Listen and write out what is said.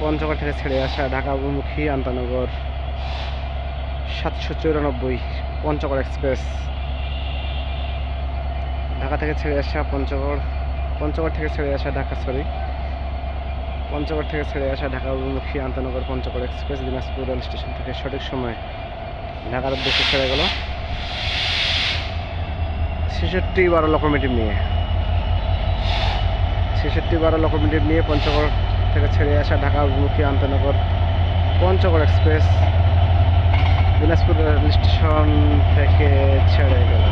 পঞ্চগড় থেকে ছেড়ে আসা ঢাকা অভিমুখী আন্তনগর 794 পঞ্চগড় এক্সপ্রেস। ঢাকা থেকে ছেড়ে আসা পঞ্চগড় থেকে ছেড়ে আসা পঞ্চগড় থেকে ছেড়ে আসা ঢাকা অভিমুখী আন্তনগর Panchagarh express Dinajpur rail station থেকে সঠিক সময়ে ঢাকার উদ্দেশ্যে ছেড়ে গেল 66-12 লোকোমোটিভ নিয়ে। 66-12 লোকোমোটিভ নিয়ে পঞ্চগড় থেকে ছেড়ে আসা ঢাকা অভিমুখী আন্তনগর Panchagarh express Dinajpur rail station থেকে ছেড়ে গেল।